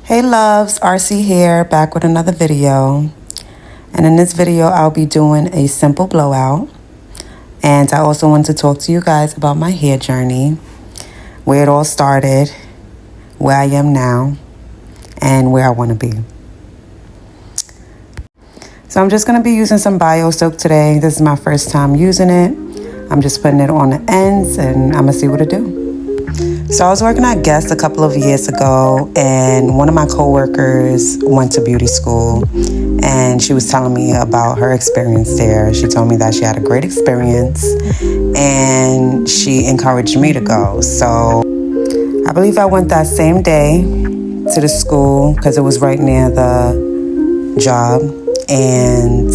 Hey loves, RC here, back with another video. And in this video, I'll be doing a simple blowout. And I also want to talk to you guys about my hair journey, where it all started, where I am now, and where I want to be. So I'm just going to be using some Bio Silk today. This is my first time using it. I'm just putting it on the ends and I'm going to see what it do. So I was working at Guess a couple of years ago, and one of my coworkers went to beauty school, and she was telling me about her experience there. She told me that she had a great experience, and she encouraged me to go. So I believe I went that same day to the school because it was right near the job. And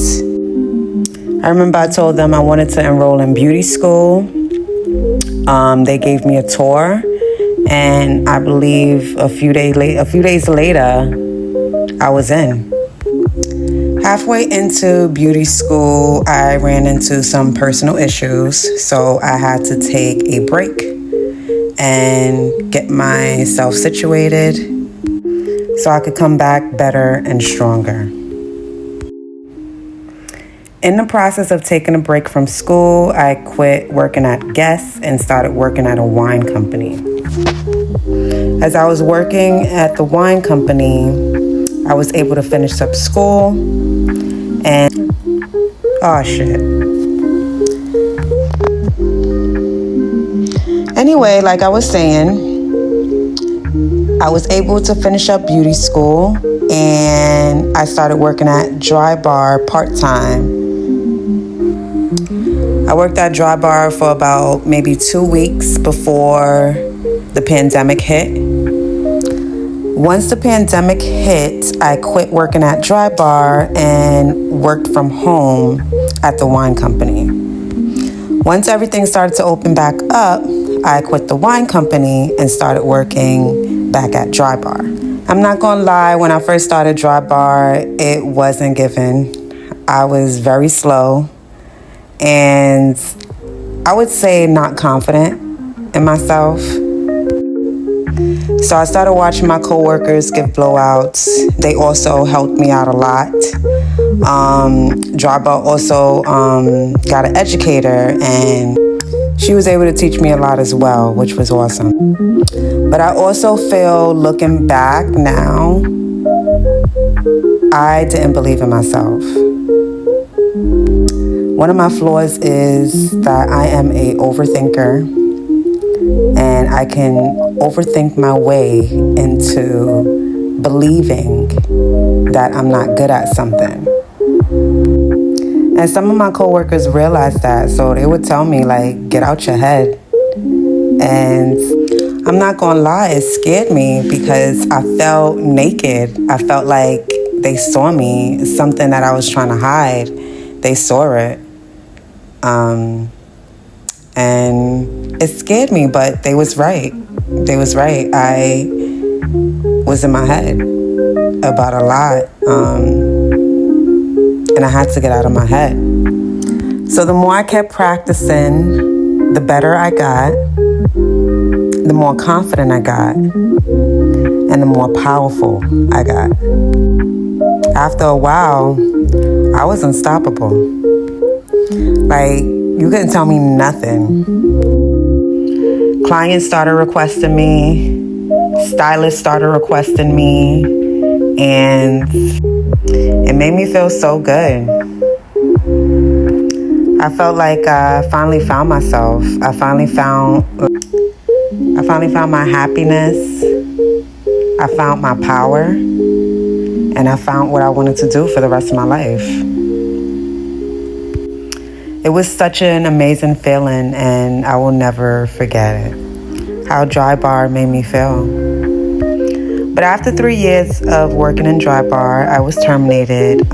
I remember I told them I wanted to enroll in beauty school. They gave me a tour. And I believe a few days later, I was in. Halfway into beauty school, I ran into some personal issues, so I had to take a break and get myself situated so I could come back better and stronger. In the process of taking a break from school, I quit working at Guess and started working at a wine company. As I was working at the wine company, I was able to finish up school and, oh shit. Anyway, like I was saying, I was able to finish up beauty school and I started working at Dry Bar part-time. I worked at Dry Bar for about maybe 2 weeks before the pandemic hit. Once the pandemic hit, I quit working at Dry Bar and worked from home at the wine company. Once everything started to open back up, I quit the wine company and started working back at Dry Bar. I'm not gonna lie, when I first started Dry Bar, it wasn't given. I was very slow and I would say not confident in myself. So I started watching my coworkers give blowouts. They also helped me out a lot. Dry Bar also got an educator, and she was able to teach me a lot as well, which was awesome. But I also feel, looking back now, I didn't believe in myself. One of my flaws is that I am an overthinker, and I can overthink my way into believing that I'm not good at something. And some of my coworkers realized that, so they would tell me, like, get out your head. And I'm not gonna lie, it scared me because I felt naked. I felt like they saw me, something that I was trying to hide. They saw it. And it scared me, but they was right. They was right. I was in my head about a lot. And I had to get out of my head. So the more I kept practicing, the better I got, the more confident I got, and the more powerful I got. After a while, I was unstoppable. Like, you couldn't tell me nothing. Clients started requesting me, stylists started requesting me, and it made me feel so good. I felt like I finally found myself. I finally found my happiness. I found my power, and I found what I wanted to do for the rest of my life. It was such an amazing feeling, and I will never forget it. How Dry Bar made me feel. But after 3 years of working in Dry Bar, I was terminated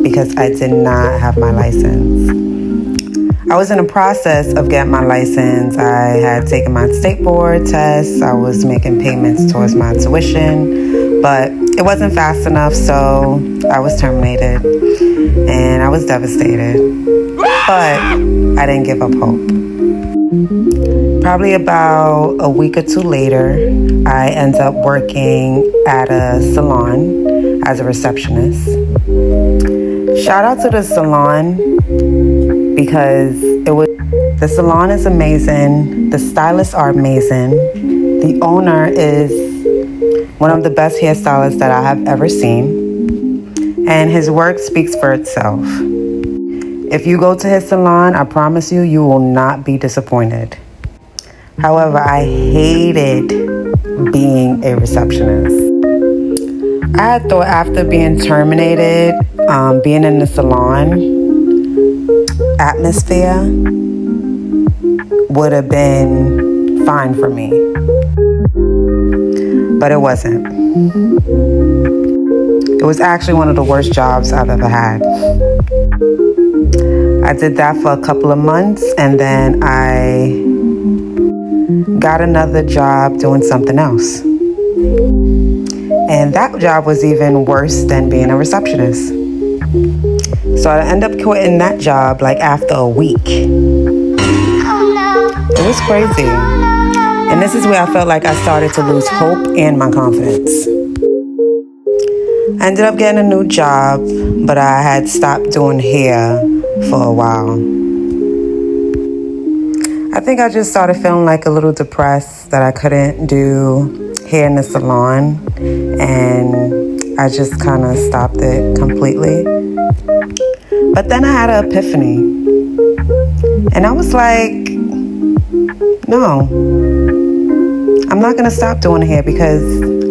because I did not have my license. I was in the process of getting my license. I had taken my state board tests. I was making payments towards my tuition, but it wasn't fast enough, so I was terminated, and I was devastated. But I didn't give up hope. Probably about a week or two later, I ended up working at a salon as a receptionist. Shout out to the salon because the salon is amazing. The stylists are amazing. The owner is one of the best hairstylists that I have ever seen. And his work speaks for itself. If you go to his salon, I promise you, you will not be disappointed. However, I hated being a receptionist. I had thought after being terminated, being in the salon atmosphere would have been fine for me. But it wasn't. It was actually one of the worst jobs I've ever had. I did that for a couple of months, and then I got another job doing something else. And that job was even worse than being a receptionist. So I ended up quitting that job like after a week. It was crazy. And this is where I felt like I started to lose hope and my confidence. I ended up getting a new job, but I had stopped doing hair for a while. I think I just started feeling like a little depressed that I couldn't do hair in the salon, and I just kind of stopped it completely. But then I had an epiphany, and I was like, no, I'm not gonna stop doing hair because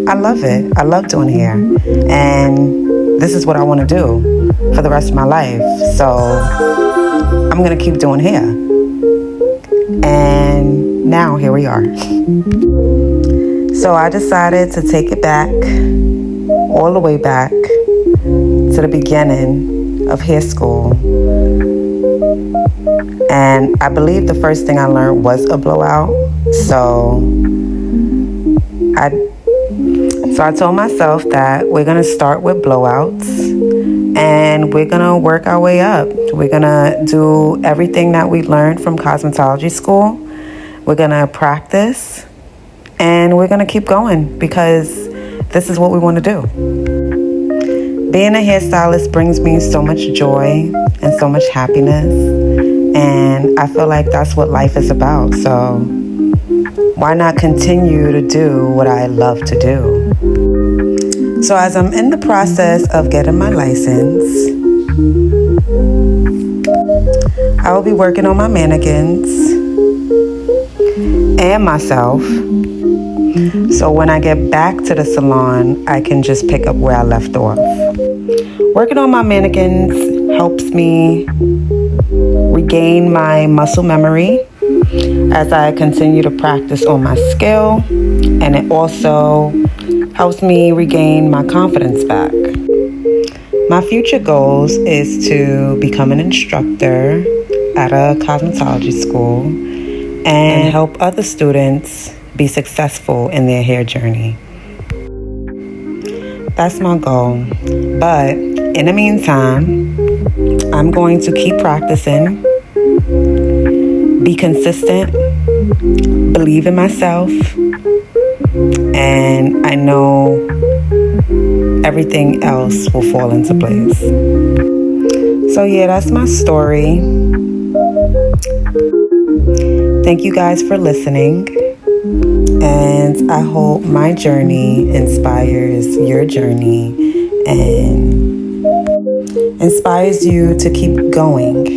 I love it. I love doing hair, and this is what I want to do for the rest of my life. So I'm gonna keep doing hair. And now here we are. So I decided to take it back, all the way back to the beginning of hair school. And I believe the first thing I learned was a blowout. So I told myself that we're gonna start with blowouts and we're gonna work our way up. We're gonna do everything that we learned from cosmetology school. We're gonna practice and we're gonna keep going because this is what we wanna do. Being a hairstylist brings me so much joy and so much happiness, and I feel like that's what life is about. So why not continue to do what I love to do? So as I'm in the process of getting my license, I will be working on my mannequins and myself. So when I get back to the salon, I can just pick up where I left off. Working on my mannequins helps me regain my muscle memory as I continue to practice on my skill, and it also helps me regain my confidence back. My future goals is to become an instructor at a cosmetology school and help other students be successful in their hair journey. That's my goal. But in the meantime, I'm going to keep practicing, be consistent, believe in myself, and I know everything else will fall into place. So yeah, that's my story. Thank you guys for listening, and I hope my journey inspires your journey and inspires you to keep going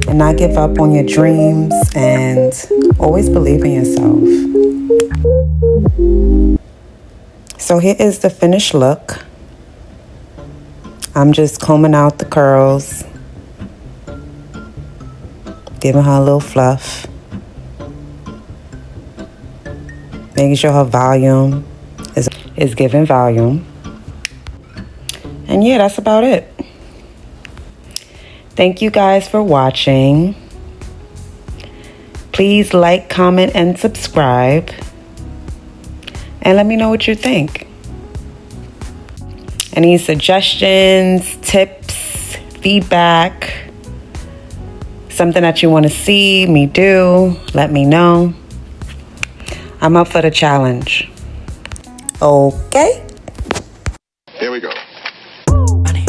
and not give up on your dreams and always believe in yourself. So here is the finished look. I'm just combing out the curls, giving her a little fluff, making sure her volume is giving volume. And yeah, that's about it. Thank you guys for watching. Please like, comment, and subscribe. And let me know what you think. Any suggestions, tips, feedback, something that you want to see me do, let me know. I'm up for the challenge. Okay. Here we go. Money,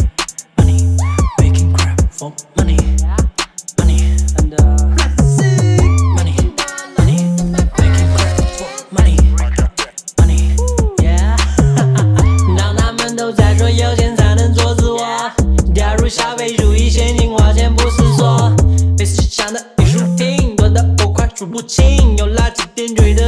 money, making crap for money, money, and money, money, making crap for money, money, yeah 当他们都在说有钱才能做自我，掉入消费主义陷阱，花钱不思索，类似想的艺术品多得我快数不清，有垃圾点缀的